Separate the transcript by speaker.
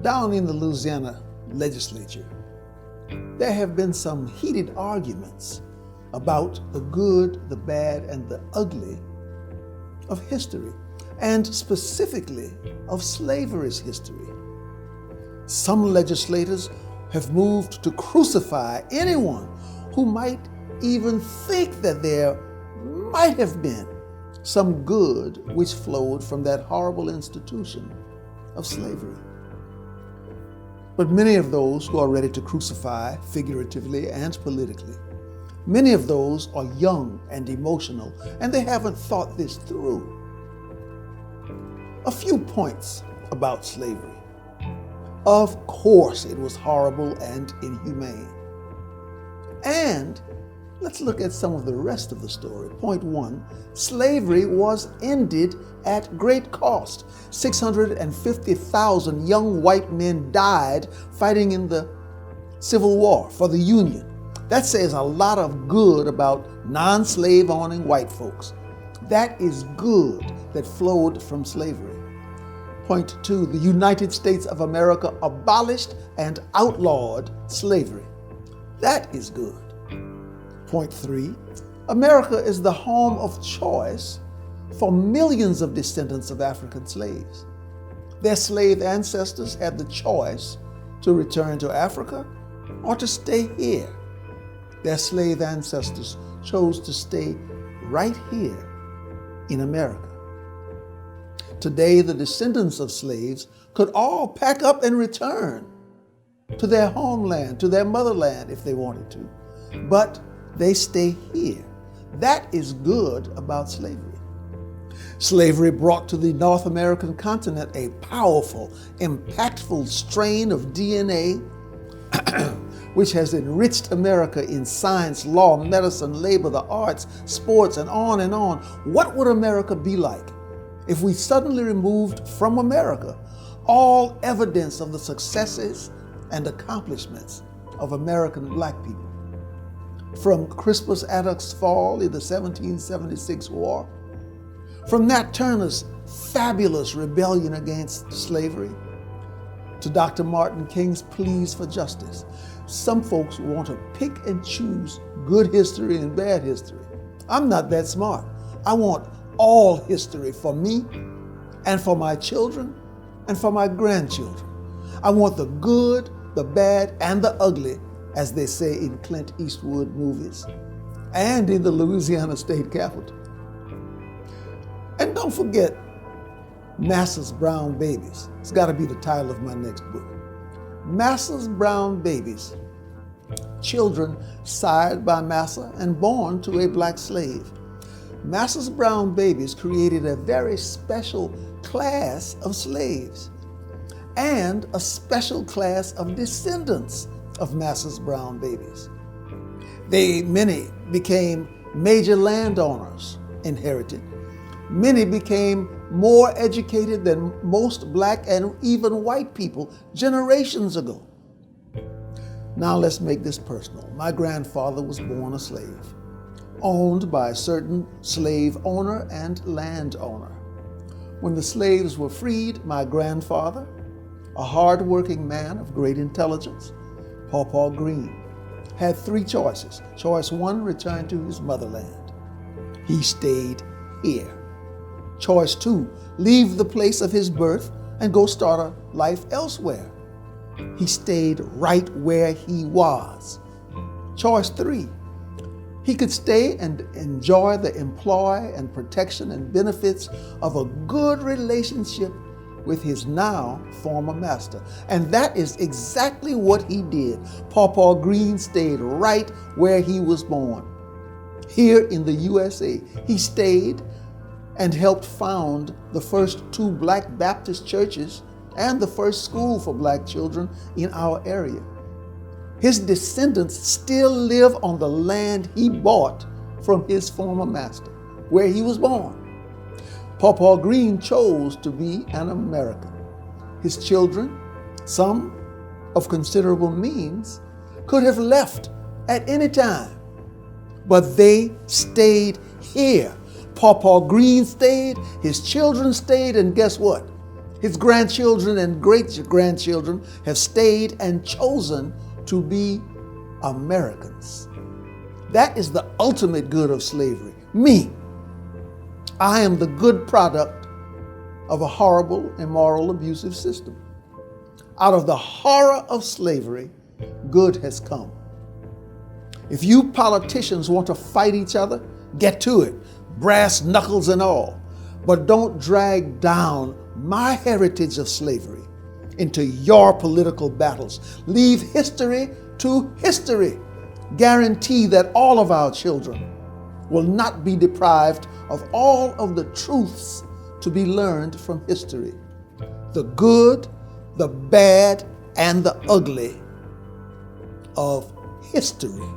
Speaker 1: Down in the Louisiana legislature, there have been some heated arguments about the good, the bad, and the ugly of history, and specifically of slavery's history. Some legislators have moved to crucify anyone who might even think that there might have been some good which flowed from that horrible institution of slavery. But many of those who are ready to crucify figuratively and politically, many of those are young and emotional, and they haven't thought this through. A few points about slavery. Of course, it was horrible and inhumane. And let's look at some of the rest of the story. Point one, slavery was ended at great cost. 650,000 young white men died fighting in the Civil War for the Union. That says a lot of good about non-slave owning white folks. That is good that flowed from slavery. Point two, the United States of America abolished and outlawed slavery. That is good. Point three, America is the home of choice for millions of descendants of African slaves. Their slave ancestors had the choice to return to Africa or to stay here. Their slave ancestors chose to stay right here in America. Today, the descendants of slaves could all pack up and return to their homeland, to their motherland if they wanted to, but they stay here. That is good about slavery. Slavery brought to the North American continent a powerful, impactful strain of DNA which has enriched America in science, law, medicine, labor, the arts, sports, and on and on. What would America be like if we suddenly removed from America all evidence of the successes and accomplishments of American black people? From Crispus Attucks' fall in the 1776 war, from Nat Turner's fabulous rebellion against slavery, to Dr. Martin King's pleas for justice. Some folks want to pick and choose good history and bad history. I'm not that smart. I want all history for me and for my children and for my grandchildren. I want the good, the bad, and the ugly, as they say in Clint Eastwood movies, and in the Louisiana State Capitol. And don't forget Massa's Brown Babies. It's got to be the title of my next book. Massa's Brown Babies, children sired by Massa and born to a black slave. Massa's Brown Babies created a very special class of slaves and a special class of descendants of Massa's Brown Babies. Many became major landowners, inherited. Many became more educated than most black and even white people generations ago. Now let's make this personal. My grandfather was born a slave, owned by a certain slave owner and landowner. When the slaves were freed, my grandfather, a hard-working man of great intelligence, Pawpaw Green, had three choices. Choice one, return to his motherland. He stayed here. Choice two, leave the place of his birth and go start a life elsewhere. He stayed right where he was. Choice three, he could stay and enjoy the employ and protection and benefits of a good relationship with his now former master. And that is exactly what he did. Pawpaw Green stayed right where he was born. Here in the USA, he stayed and helped found the first two black Baptist churches and the first school for black children in our area. His descendants still live on the land he bought from his former master, where he was born. Pawpaw Green chose to be an American. His children, some of considerable means, could have left at any time, but they stayed here. Pawpaw Green stayed, his children stayed, and guess what? His grandchildren and great-grandchildren have stayed and chosen to be Americans. That is the ultimate good of slavery. Me, I am the good product of a horrible, immoral, abusive system. Out of the horror of slavery, good has come. If you politicians want to fight each other, get to it, brass knuckles and all. But don't drag down my heritage of slavery into your political battles. Leave history to history. Guarantee that all of our children will not be deprived of all of the truths to be learned from history. The good, the bad, and the ugly of history.